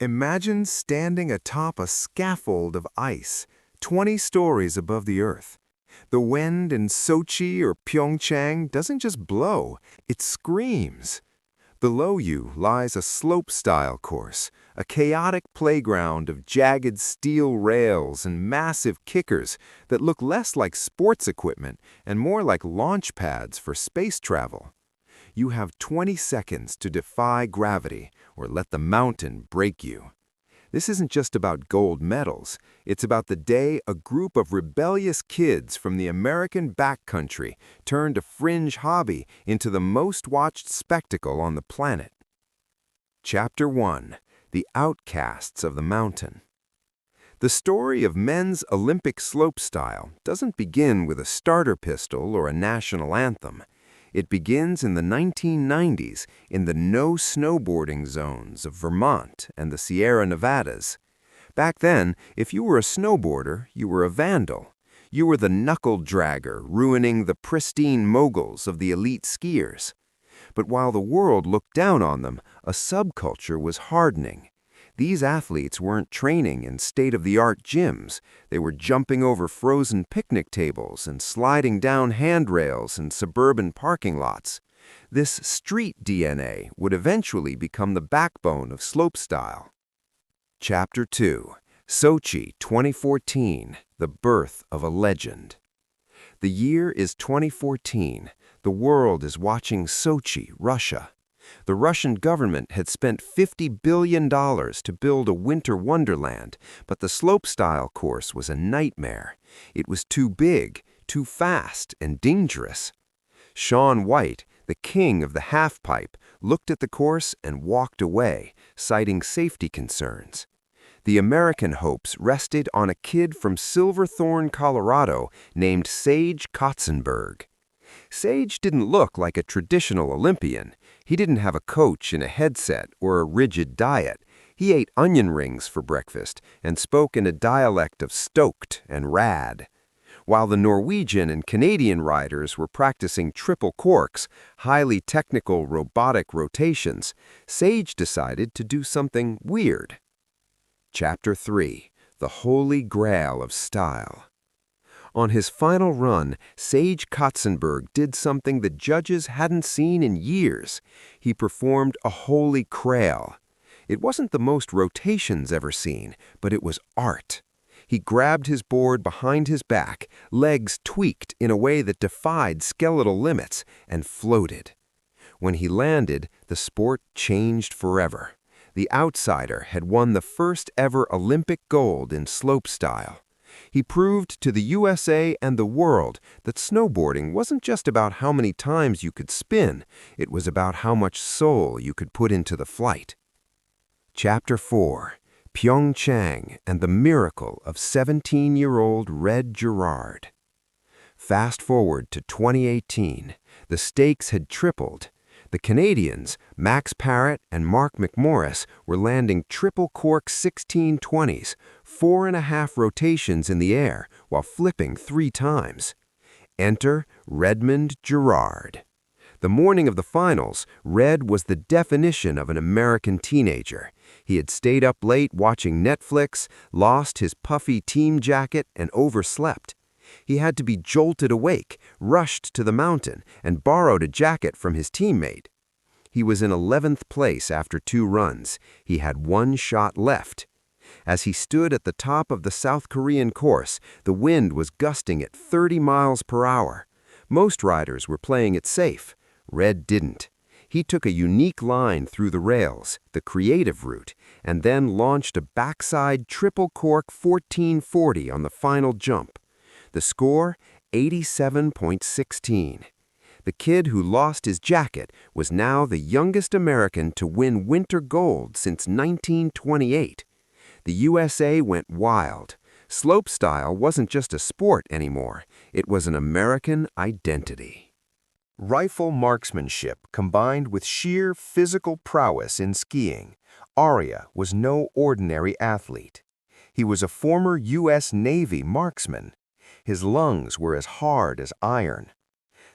Imagine standing atop a scaffold of ice, 20 stories above the earth. The wind in Sochi or Pyeongchang doesn't just blow, it screams. Below you lies a slopestyle course, a chaotic playground of jagged steel rails and massive kickers that look less like sports equipment and more like launch pads for space travel. You have 20 seconds to defy gravity or let the mountain break you. This isn't just about gold medals. It's about the day a group of rebellious kids from the American backcountry turned a fringe hobby into the most watched spectacle on the planet. Chapter 1. The Outcasts of the Mountain. The story of men's Olympic slopestyle doesn't begin with a starter pistol or a national anthem. It begins in the 1990s in the no snowboarding zones of Vermont and the Sierra Nevadas. Back then, if you were a snowboarder, you were a vandal. You were the knuckle-dragger ruining the pristine moguls of the elite skiers. But while the world looked down on them, a subculture was hardening. These athletes weren't training in state-of-the-art gyms. They were jumping over frozen picnic tables and sliding down handrails in suburban parking lots. This street DNA would eventually become the backbone of slopestyle. Chapter 2. Sochi 2014, The Birth of a Legend. The year is 2014. The world is watching Sochi, Russia. The Russian government had spent $50 billion to build a winter wonderland, but the slopestyle course was a nightmare. It was too big, too fast, and dangerous. Shaun, the king of the halfpipe, looked at the course and walked away, citing safety concerns. The American hopes rested on a kid from Silverthorne, Colorado, named Sage Kotsenburg. Sage didn't look like a traditional Olympian. He didn't have a coach in a headset or a rigid diet. He ate onion rings for breakfast and spoke in a dialect of stoked and rad. While the Norwegian and Canadian riders were practicing triple corks, highly technical robotic rotations, Sage decided to do something weird. Chapter 3. The Holy Grail of Style. On his final run, Sage Kotsenburg did something the judges hadn't seen in years. He performed a holy Crail. It wasn't the most rotations ever seen, but it was art. He grabbed his board behind his back, legs tweaked in a way that defied skeletal limits, and floated. When he landed, the sport changed forever. The outsider had won the first ever Olympic gold in slopestyle. He proved to the USA and the world that snowboarding wasn't just about how many times you could spin, it was about how much soul you could put into the flight. Chapter 4. Pyeongchang and the Miracle of 17-year-old Red Gerard. Fast forward to 2018, the stakes had tripled. The Canadians, Max Parrott and Mark McMorris, were landing Triple Cork 1620s, 4.5 rotations in the air while flipping 3 times. Enter Red Gerard. The morning of the finals, Red was the definition of an American teenager. He had stayed up late watching Netflix, lost his puffy team jacket, and overslept. He had to be jolted awake, rushed to the mountain, and borrowed a jacket from his teammate. He was in 11th place after 2 runs. He had 1 shot left. As he stood at the top of the South Korean course, the wind was gusting at 30 miles per hour. Most riders were playing it safe. Red didn't. He took a unique line through the rails, the creative route, and then launched a backside triple cork 1440 on the final jump. The score, 87.16. The kid who lost his jacket was now the youngest American to win winter gold since 1928. The USA went wild. Slopestyle wasn't just a sport anymore. It was an American identity. Rifle marksmanship combined with sheer physical prowess in skiing, Aria was no ordinary athlete. He was a former U.S. Navy marksman. His lungs were as hard as iron.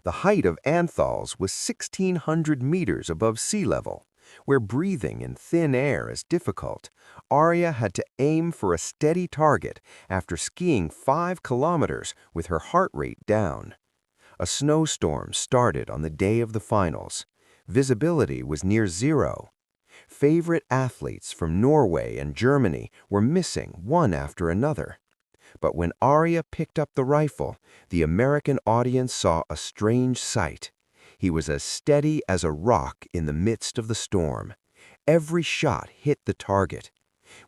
The height of Anthal's was 1,600 meters above sea level. Where breathing in thin air is difficult, Arya had to aim for a steady target after skiing 5 kilometers with her heart rate down. A snowstorm started on the day of the finals. Visibility was near zero. Favorite athletes from Norway and Germany were missing one after another. But when Arya picked up the rifle, the American audience saw a strange sight. He was as steady as a rock in the midst of the storm. Every shot hit the target.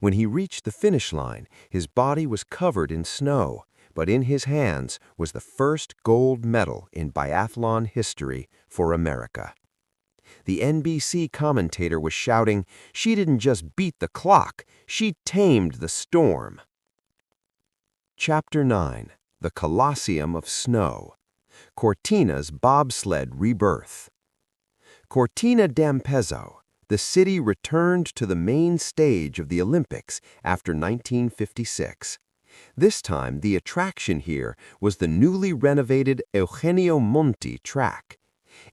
When he reached the finish line, his body was covered in snow, but in his hands was the first gold medal in biathlon history for America. The NBC commentator was shouting, "She didn't just beat the clock, she tamed the storm." Chapter 9. The Colosseum of Snow. Cortina's Bobsled Rebirth. Cortina d'Ampezzo, the city returned to the main stage of the Olympics after 1956. This time, the attraction here was the newly renovated Eugenio Monti track.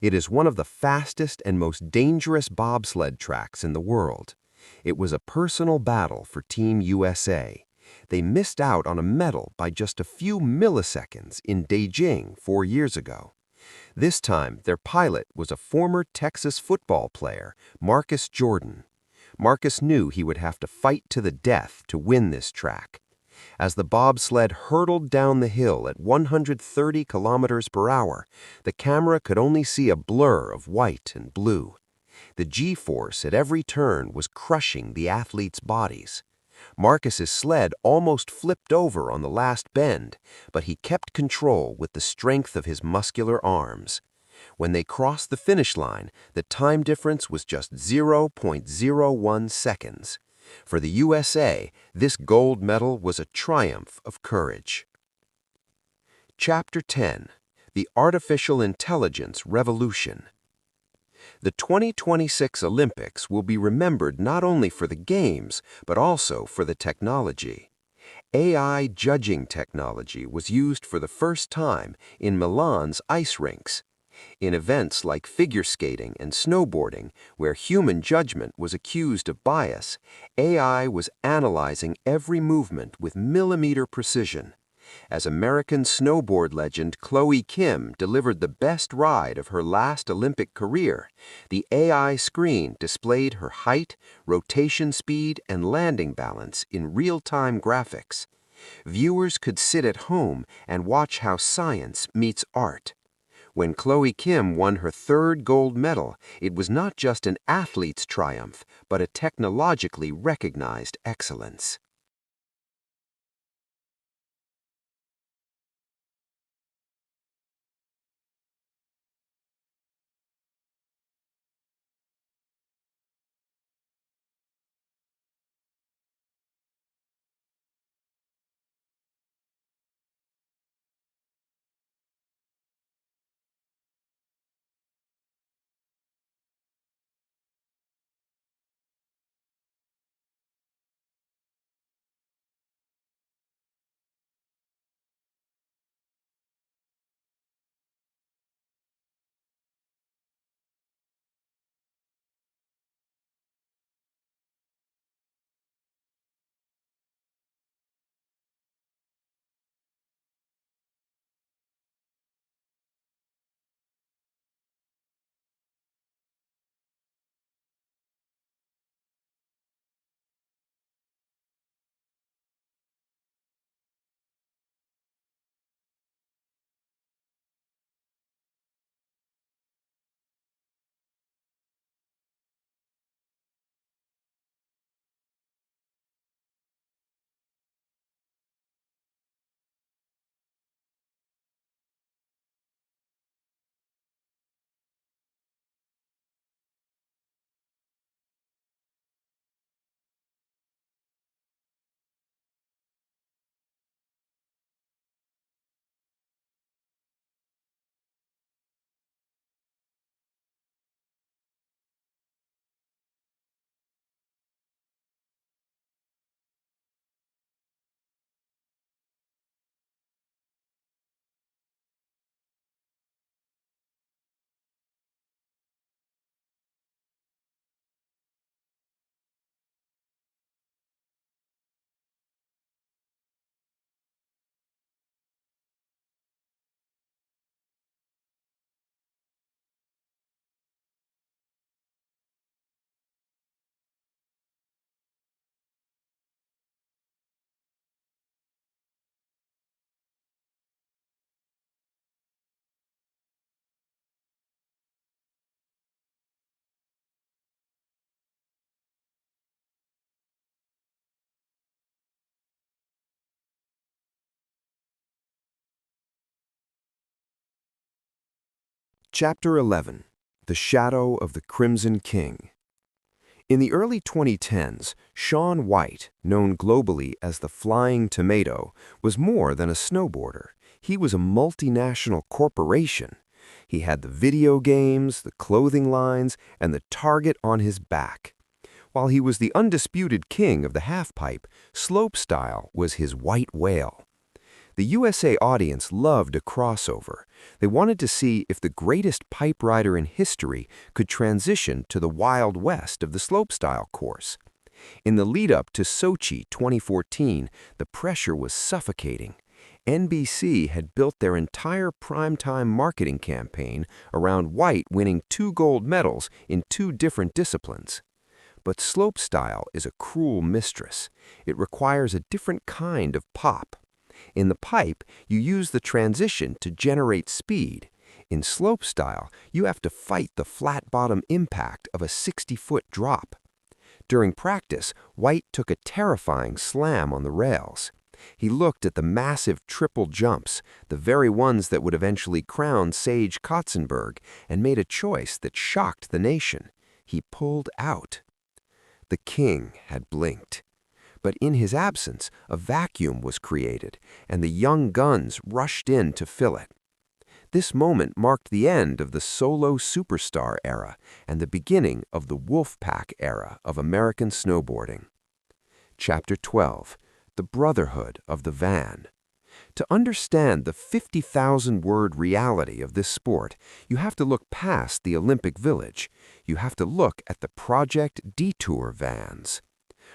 It is one of the fastest and most dangerous bobsled tracks in the world. It was a personal battle for Team USA. They missed out on a medal by just a few milliseconds in Beijing 4 years ago. This time, their pilot was a former Texas football player, Marcus Jordan. Marcus knew he would have to fight to the death to win this track. As the bobsled hurtled down the hill at 130 kilometers per hour, the camera could only see a blur of white and blue. The G-force at every turn was crushing the athletes' bodies. Marcus's sled almost flipped over on the last bend, but he kept control with the strength of his muscular arms. When they crossed the finish line, the time difference was just 0.01 seconds. For the USA, this gold medal was a triumph of courage. Chapter 10. The Artificial Intelligence Revolution. The 2026 Olympics will be remembered not only for the games, but also for the technology. AI judging technology was used for the first time in Milan's ice rinks. In events like figure skating and snowboarding, where human judgment was accused of bias, AI was analyzing every movement with millimeter precision. As American snowboard legend Chloe Kim delivered the best ride of her last Olympic career, the AI screen displayed her height, rotation speed, and landing balance in real-time graphics. Viewers could sit at home and watch how science meets art. When Chloe Kim won her 3rd gold medal, it was not just an athlete's triumph, but a technologically recognized excellence. Chapter 11. The Shadow of the Crimson King. In the early 2010s, Shaun White, known globally as the Flying Tomato, was more than a snowboarder. He was a multinational corporation. He had the video games, the clothing lines, and the target on his back. While he was the undisputed king of the halfpipe, slopestyle was his white whale. The USA audience loved a crossover. They wanted to see if the greatest pipe rider in history could transition to the Wild West of the slopestyle course. In the lead-up to Sochi 2014, the pressure was suffocating. NBC had built their entire primetime marketing campaign around White winning 2 gold medals in 2 different disciplines. But slopestyle is a cruel mistress. It requires a different kind of pop. In the pipe, you use the transition to generate speed. In slopestyle, you have to fight the flat-bottom impact of a 60-foot drop. During practice, White took a terrifying slam on the rails. He looked at the massive triple jumps, the very ones that would eventually crown Sage Kotsenburg, and made a choice that shocked the nation. He pulled out. The king had blinked. But in his absence, a vacuum was created, and the young guns rushed in to fill it. This moment marked the end of the solo superstar era and the beginning of the Wolfpack era of American snowboarding. Chapter 12. The Brotherhood of the Van. To understand the 50,000-word reality of this sport, you have to look past the Olympic Village. You have to look at the Project Detour vans.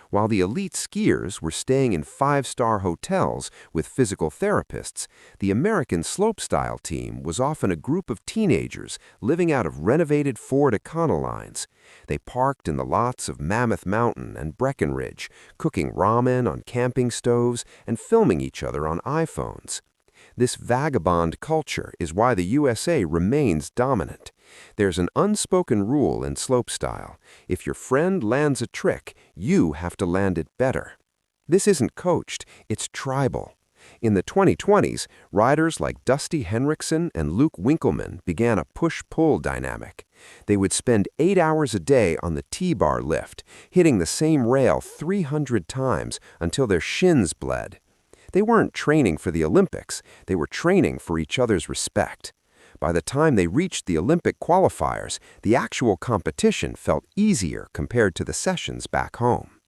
While the elite skiers were staying in 5-star hotels with physical therapists, the American slopestyle team was often a group of teenagers living out of renovated Ford Econolines. They parked in the lots of Mammoth Mountain and Breckenridge, cooking ramen on camping stoves and filming each other on iPhones. This vagabond culture is why the USA remains dominant. There's an unspoken rule in slopestyle. If your friend lands a trick, you have to land it better. This isn't coached, it's tribal. In the 2020s, riders like Dusty Henriksen and Luke Winkleman began a push-pull dynamic. They would spend 8 hours a day on the T-bar lift, hitting the same rail 300 times until their shins bled. They weren't training for the Olympics, they were training for each other's respect. By the time they reached the Olympic qualifiers, the actual competition felt easier compared to the sessions back home.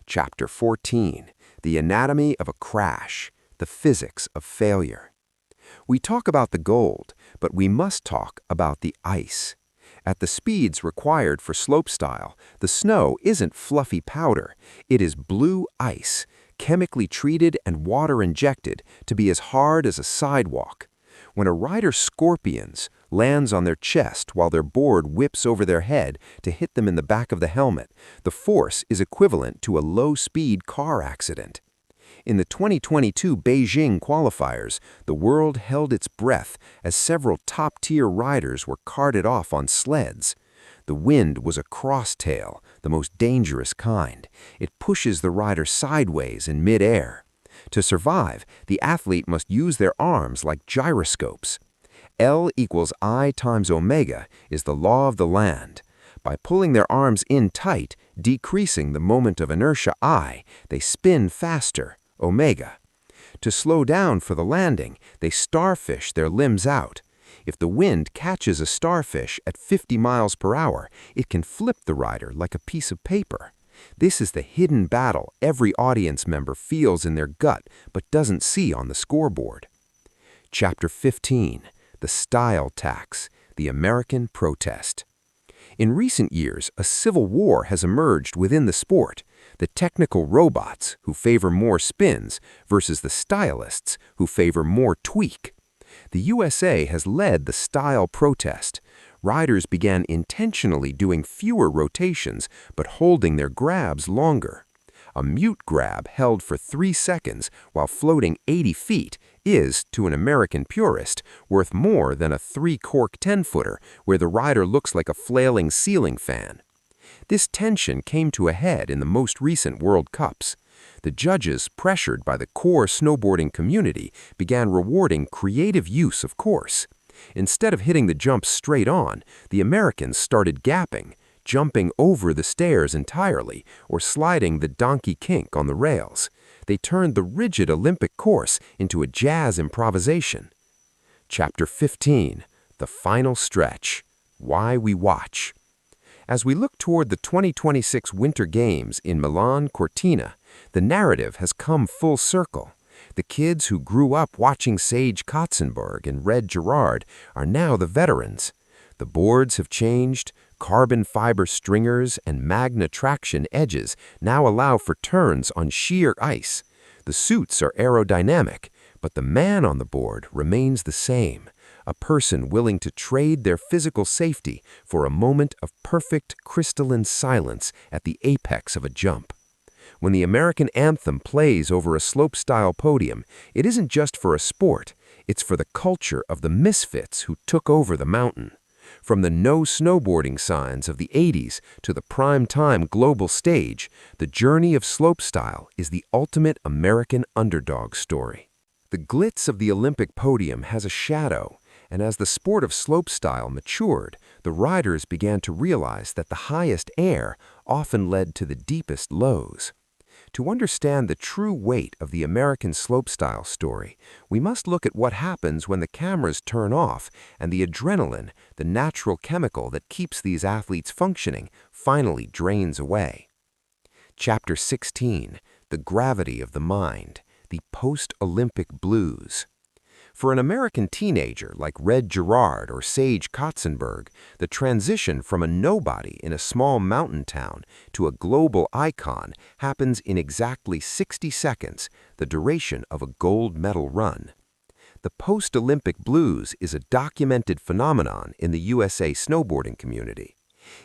Chapter 14. The Anatomy of a Crash. The Physics of Failure. We talk about the gold, but we must talk about the ice. At the speeds required for slopestyle, the snow isn't fluffy powder, it is blue ice, chemically treated and water-injected to be as hard as a sidewalk. When a rider scorpions, lands on their chest while their board whips over their head to hit them in the back of the helmet, the force is equivalent to a low-speed car accident. In the 2022 Beijing qualifiers, the world held its breath as several top-tier riders were carted off on sleds. The wind was a crosstail, the most dangerous kind. It pushes the rider sideways in mid-air. To survive, the athlete must use their arms like gyroscopes. L equals I times omega is the law of the land. By pulling their arms in tight, decreasing the moment of inertia I, they spin faster, omega. To slow down for the landing, they starfish their limbs out. If the wind catches a starfish at 50 miles per hour, it can flip the rider like a piece of paper. This is the hidden battle every audience member feels in their gut but doesn't see on the scoreboard. Chapter 15. The Style Tax. The American Protest. In recent years, a civil war has emerged within the sport. The technical robots, who favor more spins, versus the stylists, who favor more tweak. The USA has led the style protest. Riders began intentionally doing fewer rotations but holding their grabs longer. A mute grab held for 3 seconds while floating 80 feet is, to an American purist, worth more than a 3-cork 10-footer where the rider looks like a flailing ceiling fan. This tension came to a head in the most recent World Cups. The judges, pressured by the core snowboarding community, began rewarding creative use of course. Instead of hitting the jump straight on, the Americans started gapping, jumping over the stairs entirely, or sliding the donkey kink on the rails. They turned the rigid Olympic course into a jazz improvisation. Chapter 15, The Final Stretch, Why We Watch. As we look toward the 2026 Winter Games in Milan Cortina, the narrative has come full circle. The kids who grew up watching Sage Kotsenburg and Red Gerard are now the veterans. The boards have changed, carbon fiber stringers and magna traction edges now allow for turns on sheer ice. The suits are aerodynamic, but the man on the board remains the same, a person willing to trade their physical safety for a moment of perfect crystalline silence at the apex of a jump. When the American anthem plays over a slopestyle podium, it isn't just for a sport, it's for the culture of the misfits who took over the mountain. From the no snowboarding signs of the 80s to the prime-time global stage, the journey of slopestyle is the ultimate American underdog story. The glitz of the Olympic podium has a shadow, and as the sport of slopestyle matured, the riders began to realize that the highest air often led to the deepest lows. To understand the true weight of the American slopestyle story, we must look at what happens when the cameras turn off and the adrenaline, the natural chemical that keeps these athletes functioning, finally drains away. Chapter 16, The Gravity of the Mind, the Post-Olympic Blues. For an American teenager like Red Gerard or Sage Kotsenburg, the transition from a nobody in a small mountain town to a global icon happens in exactly 60 seconds, the duration of a gold medal run. The post-Olympic blues is a documented phenomenon in the USA snowboarding community.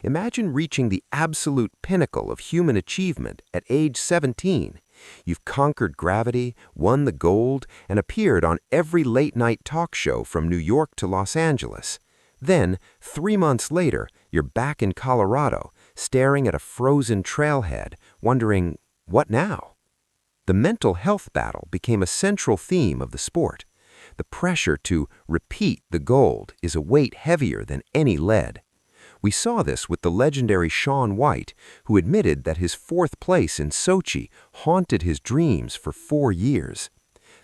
Imagine reaching the absolute pinnacle of human achievement at age 17. You've conquered gravity, won the gold, and appeared on every late-night talk show from New York to Los Angeles. Then, 3 months later, you're back in Colorado, staring at a frozen trailhead, wondering, what now? The mental health battle became a central theme of the sport. The pressure to repeat the gold is a weight heavier than any lead. We saw this with the legendary Shaun, who admitted that his 4th place in Sochi haunted his dreams for 4 years.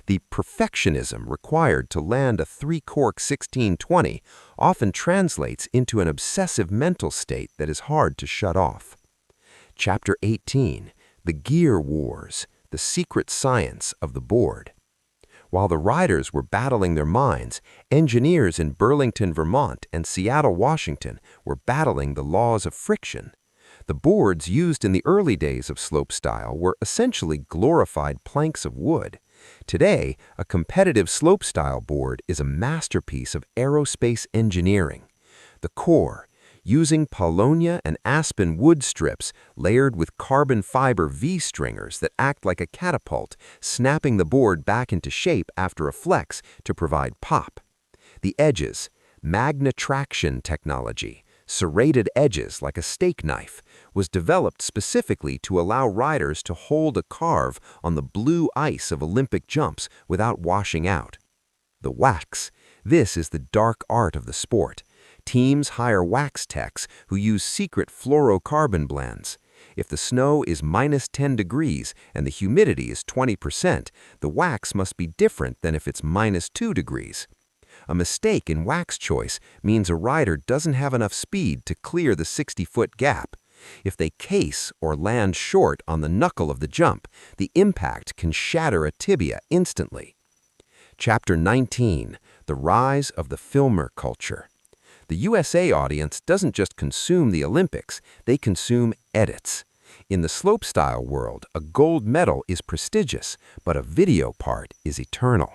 The perfectionism required to land a 3-cork 1620 often translates into an obsessive mental state that is hard to shut off. Chapter 18, The Gear Wars, the Secret Science of the Board. While the riders were battling their minds, engineers in Burlington, Vermont and Seattle, Washington were battling the laws of friction. The boards used in the early days of slopestyle were essentially glorified planks of wood. Today, a competitive slopestyle board is a masterpiece of aerospace engineering. The core, using paulownia and aspen wood strips layered with carbon fiber V-stringers that act like a catapult, snapping the board back into shape after a flex to provide pop. The edges, magna traction technology, serrated edges like a steak knife, was developed specifically to allow riders to hold a carve on the blue ice of Olympic jumps without washing out. The wax, this is the dark art of the sport. Teams hire wax techs who use secret fluorocarbon blends. If the snow is minus 10 degrees and the humidity is 20%, the wax must be different than if it's minus 2 degrees. A mistake in wax choice means a rider doesn't have enough speed to clear the 60-foot gap. If they case or land short on the knuckle of the jump, the impact can shatter a tibia instantly. Chapter 19, The Rise of the Filmer Culture. The USA audience doesn't just consume the Olympics, they consume edits. In the slopestyle world, a gold medal is prestigious, but a video part is eternal.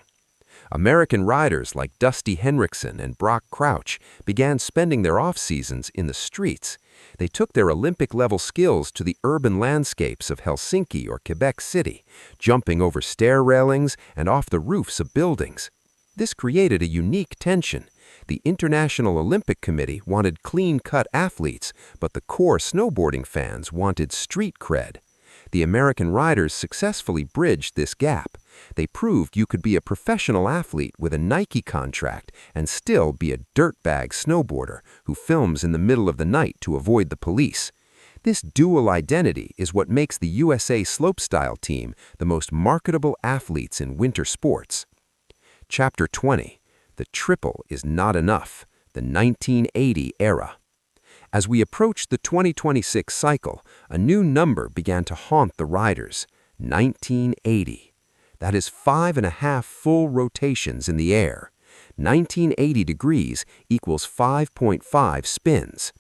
American riders like Dusty Henriksen and Brock Crouch began spending their off-seasons in the streets. They took their Olympic-level skills to the urban landscapes of Helsinki or Quebec City, jumping over stair railings and off the roofs of buildings. This created a unique tension. The International Olympic Committee wanted clean-cut athletes, but the core snowboarding fans wanted street cred. The American riders successfully bridged this gap. They proved you could be a professional athlete with a Nike contract and still be a dirtbag snowboarder who films in the middle of the night to avoid the police. This dual identity is what makes the USA Slopestyle team the most marketable athletes in winter sports. Chapter 20. The triple is not enough. The 1980 era. As we approached the 2026 cycle, a new number began to haunt the riders, 1980. That is 5.5 full rotations in the air. 1980 degrees equals 5.5 spins.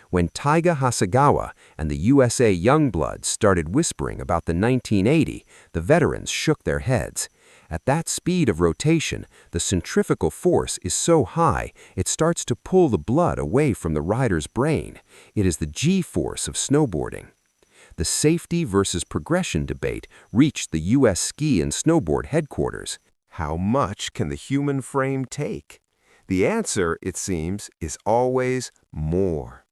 When Taiga Hasegawa and the USA Youngbloods started whispering about the 1980, the veterans shook their heads. At that speed of rotation, the centrifugal force is so high it starts to pull the blood away from the rider's brain. It is the G-force of snowboarding. The safety versus progression debate reached the U.S. Ski and Snowboard headquarters. How much can the human frame take? The answer, it seems, is always more.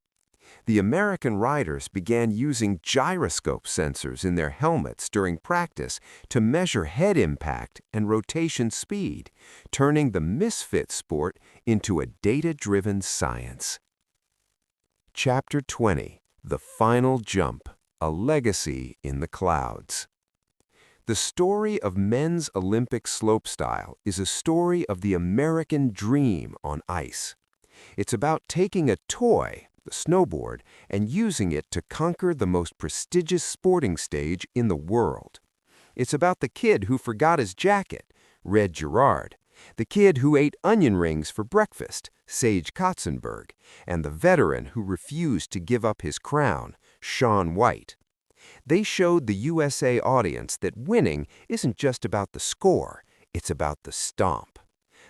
The American riders began using gyroscope sensors in their helmets during practice to measure head impact and rotation speed, turning the misfit sport into a data-driven science. Chapter 20. The Final Jump, a Legacy in the Clouds. The story of men's Olympic slopestyle is a story of the American dream on ice. It's about taking a toy, the snowboard, and using it to conquer the most prestigious sporting stage in the world. It's about the kid who forgot his jacket, Red Gerard, the kid who ate onion rings for breakfast, Sage Kotsenburg, and the veteran who refused to give up his crown, Shaun. They showed the USA audience that winning isn't just about the score, it's about the stomp.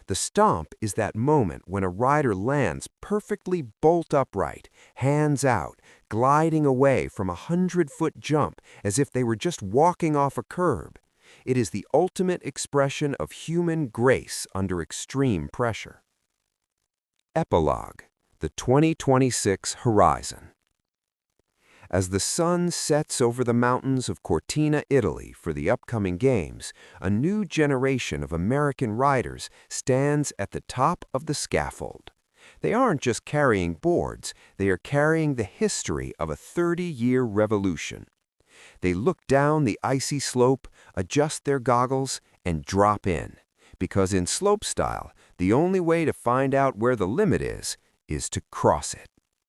The stomp is that moment when a rider lands perfectly bolt upright, hands out, gliding away from a 100-foot jump as if they were just walking off a curb. It is the ultimate expression of human grace under extreme pressure. Epilogue. The 2026 Horizon. As the sun sets over the mountains of Cortina, Italy for the upcoming Games, a new generation of American riders stands at the top of the scaffold. They aren't just carrying boards, they are carrying the history of a 30-year revolution. They look down the icy slope, adjust their goggles, and drop in. Because in slopestyle, the only way to find out where the limit is to cross it.